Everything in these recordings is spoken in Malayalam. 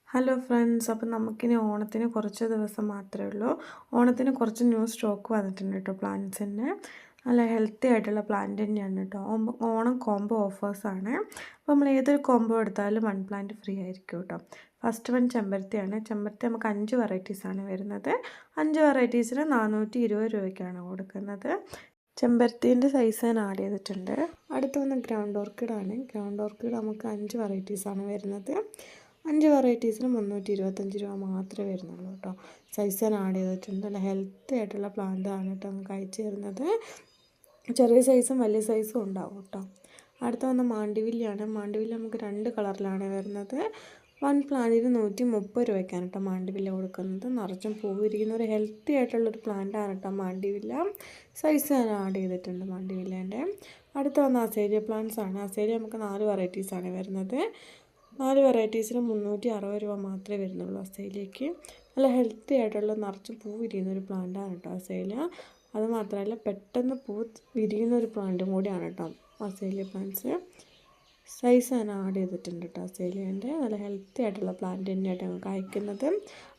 ഹലോ ഫ്രണ്ട്സ്, അപ്പം നമുക്കിനി ഓണത്തിന് കുറച്ച് ദിവസം മാത്രമേ ഉള്ളൂ. ഓണത്തിന് കുറച്ച് ന്യൂ സ്റ്റോക്ക് വന്നിട്ടുണ്ട് കേട്ടോ പ്ലാന്റ്സിന്. നല്ല ഹെൽത്തി ആയിട്ടുള്ള പ്ലാന്റ് തന്നെയാണ് കേട്ടോ. ഓണം കോംബോ ഓഫേഴ്സാണ്. അപ്പോൾ നമ്മൾ ഏതൊരു കോംബോ എടുത്താലും 1 പ്ലാന്റ് ഫ്രീ ആയിരിക്കും കേട്ടോ. ഫസ്റ്റ് വൺ ചെമ്പരത്തിയാണ്. ചെമ്പരത്തി നമുക്ക് 5 വെറൈറ്റീസാണ് വരുന്നത്. 5 വെറൈറ്റീസിന് 420 രൂപയ്ക്കാണ് കൊടുക്കുന്നത്. ചെമ്പരത്തീൻ്റെ സൈസ് ഞാൻ ആഡ് ചെയ്തിട്ടുണ്ട്. അടുത്ത് വന്ന ഗ്രൗണ്ട് ഓർക്കിഡാണ്. ഗ്രൗണ്ട് ഓർക്കിഡ് നമുക്ക് 5 വെറൈറ്റീസാണ് വരുന്നത്. 5 വെറൈറ്റീസിന് 325 രൂപ മാത്രമേ വരുന്നുള്ളൂ കേട്ടോ. സൈസ് ഞാൻ ആഡ് ചെയ്തിട്ടുണ്ട്. നല്ല ഹെൽത്തി ആയിട്ടുള്ള പ്ലാന്റ് ആണ് കേട്ടോ നമുക്ക് അയച്ചു തരുന്നത്. ചെറിയ സൈസും വലിയ സൈസും ഉണ്ടാവും കേട്ടോ. അടുത്ത വന്ന മാണ്ടിവില്ലാണ്. മാണ്ടിവില്ല നമുക്ക് 2 കളറിലാണ് വരുന്നത്. 1 പ്ലാന്റിന് 130 രൂപയ്ക്കാണ് കേട്ടോ മാണ്ടിവില്ല കൊടുക്കുന്നത്. നിറച്ചും പൂവിരിക്കുന്ന ഒരു ഹെൽത്തി ആയിട്ടുള്ളൊരു പ്ലാന്റാണ് കേട്ടോ മാണ്ടിവില്ല. സൈസ് ഞാൻ ആഡ് ചെയ്തിട്ടുണ്ട് മാണ്ടിവില്ലേൻ്റെ. അടുത്ത വന്ന അസേലിയ പ്ലാന്റ്സ് ആണ്. അസേലിയ നമുക്ക് 4 വെറൈറ്റീസാണ് വരുന്നത്. 4 വെറൈറ്റീസിന് 360 രൂപ മാത്രമേ വരുന്നുള്ളൂ അസേലിയയ്ക്ക്. നല്ല ഹെൽത്തി ആയിട്ടുള്ള നിറച്ച് പൂ വിരിയുന്ന ഒരു പ്ലാന്റാണ് കേട്ടോ അസേലിയ. അതുമാത്രമല്ല പെട്ടെന്ന് പൂ വിരിയുന്ന ഒരു പ്ലാന്റും കൂടിയാണ് കേട്ടോ അസേലിയ പ്ലാന്റ്സ്. സൈസ് ഞാൻ ആഡ് ചെയ്തിട്ടുണ്ട് കേട്ടോ അസേലിയൻ്റെ. നല്ല ഹെൽത്തി ആയിട്ടുള്ള പ്ലാന്റ് തന്നെയായിട്ട് ഞങ്ങൾക്ക് അയക്കുന്നത്.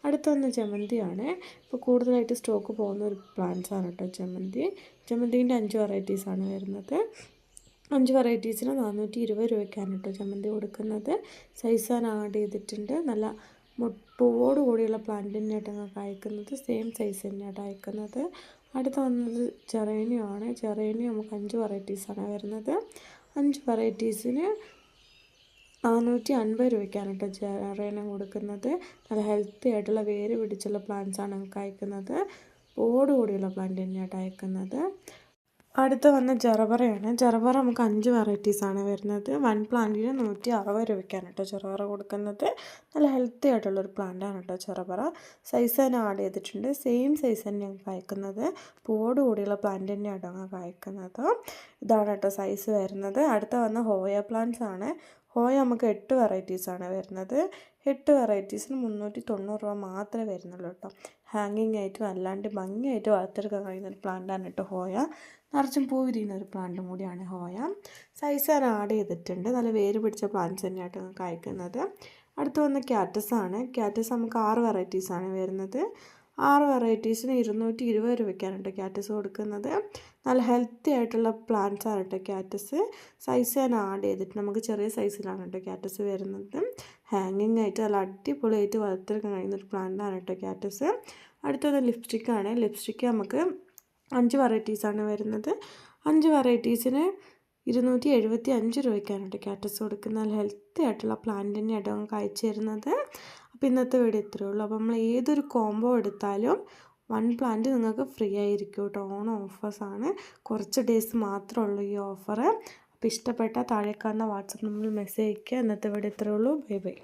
അടുത്തൊന്ന് ജമന്തിയാണ്. ഇപ്പോൾ കൂടുതലായിട്ട് സ്റ്റോക്ക് പോകുന്ന ഒരു പ്ലാന്റ്സാണ് കേട്ടോ ജമന്തി. ജമന്തിൻ്റെ 5 വെറൈറ്റീസാണ് വരുന്നത്. 5 വെറൈറ്റീസിന് 420 രൂപയ്ക്കാണ് കേട്ടോ ജമന്തി കൊടുക്കുന്നത്. സൈസ് ഞാൻ ആഡ് ചെയ്തിട്ടുണ്ട്. നല്ല പൂവോട് കൂടിയുള്ള പ്ലാന്റ് തന്നെയായിട്ട് ഞങ്ങൾക്ക് അയക്കുന്നത്. സെയിം സൈസ് തന്നെയായിട്ട് അയക്കുന്നത്. അടുത്ത് വന്നത് ജെറേനിയമാണ്. ജെറേനിയം നമുക്ക് 5 വെറൈറ്റീസാണ് വരുന്നത്. 5 വെറൈറ്റീസിന് 450 രൂപയ്ക്കാണ് കേട്ടോ ജെറേനിയം കൊടുക്കുന്നത്. നല്ല ഹെൽത്തി ആയിട്ടുള്ള വേര് പിടിച്ചുള്ള പ്ലാന്റ്സാണ് ഞങ്ങൾക്ക് അയക്കുന്നത്. പൂവോട് കൂടിയുള്ള പ്ലാന്റ് തന്നെയായിട്ട് അയക്കുന്നത്. അടുത്ത് വന്ന ജറബറയാണ്. ജറബറ നമുക്ക് 5 വെറൈറ്റീസാണ് വരുന്നത്. 1 പ്ലാന്റിന് 160 രൂപയ്ക്കാണ് കേട്ടോ ജറബറ കൊടുക്കുന്നത്. നല്ല ഹെൽത്തി ആയിട്ടുള്ളൊരു പ്ലാന്റാണ് കേട്ടോ ജറബറ. സൈസ് തന്നെ ആഡ് ചെയ്തിട്ടുണ്ട്. സെയിം സൈസ് തന്നെ ഞങ്ങൾക്ക് അയക്കുന്നത്. പൂവോട് കൂടിയുള്ള പ്ലാന്റ് തന്നെയാണ് ഞങ്ങൾക്ക് അയക്കുന്നത്. ഇതാണ് കേട്ടോ സൈസ് വരുന്നത്. അടുത്ത വന്ന ഹോയ പ്ലാന്റ്സ് ആണ്. ഹോയ നമുക്ക് 8 വെറൈറ്റീസാണ് വരുന്നത്. 8 വെറൈറ്റീസിന് 390 രൂപ മാത്രമേ വരുന്നുള്ളൂ കേട്ടോ. ഹാങ്ങിങ് ആയിട്ടും അല്ലാണ്ട് ഭംഗിയായിട്ട് വളർത്തെടുക്കാൻ കഴിയുന്ന ഒരു പ്ലാന്റാണ് കേട്ടോ ഹോയ. നിറച്ചും പൂ വിരിയുന്ന ഒരു പ്ലാന്റും കൂടിയാണ് ഹോയ. സൈസ് ഞാൻ ആഡ് ചെയ്തിട്ടുണ്ട്. നല്ല വേര് പിടിച്ച പ്ലാന്റ്സ് തന്നെയായിട്ട് നമുക്ക് അയക്കുന്നത്. അടുത്ത് വന്ന ക്യാറ്റസ് ആണ്. ക്യാറ്റസ് നമുക്ക് 6 വെറൈറ്റീസാണ് വരുന്നത്. 6 വെറൈറ്റീസിന് 220 രൂപയ്ക്കാണ് കേട്ടോ ക്യാറ്റസ് കൊടുക്കുന്നത്. നല്ല ഹെൽത്തി ആയിട്ടുള്ള പ്ലാന്റ്സ് ആണ് കേട്ടോ ക്യാറ്റസ്. സൈസ് ഞാൻ ആഡ് ചെയ്തിട്ട് നമുക്ക് ചെറിയ സൈസിലാണ് കേട്ടോ ക്യാറ്റസ് വരുന്നത്. ഹാങ്ങിങ് ആയിട്ട് നല്ല അടിപൊളിയായിട്ട് വളർത്തിയെടുക്കാൻ കഴിയുന്ന ഒരു പ്ലാന്റാണ് കേട്ടോ ക്യാറ്റസ്. അടുത്തത് ലിപ്സ്റ്റിക്കാണ്. ലിപ്സ്റ്റിക്ക് നമുക്ക് 5 വെറൈറ്റീസാണ് വരുന്നത്. 5 വെറൈറ്റീസിന് 275 രൂപയ്ക്കാണ് കേട്ടോ ക്യാറ്റസ് കൊടുക്കുന്നത്. നല്ല ഹെൽത്തി ആയിട്ടുള്ള പ്ലാന്റ് തന്നെയായിട്ട് നമുക്ക് അയച്ചു തരുന്നത്. അപ്പോൾ ഇന്നത്തെ വീഡിയോ ഇത്രയേ ഉള്ളൂ. അപ്പോൾ നമ്മൾ ഏതൊരു കോംബോ എടുത്താലും 1 പ്ലാന്റ് നിങ്ങൾക്ക് ഫ്രീ ആയിരിക്കും കേട്ടോ. ഓണം ഓഫേഴ്സാണ്. കുറച്ച് ഡേയ്സ് മാത്രമേ ഉള്ളൂ ഈ ഓഫർ. അപ്പോൾ ഇഷ്ടപ്പെട്ടാൽ താഴെ കാണുന്ന വാട്സപ്പ് നമ്പറിൽ മെസ്സേജ് അയയ്ക്കുക. ഇന്നത്തെ വീഡിയോ ഇത്രയേ ഉള്ളൂ. Bye bye.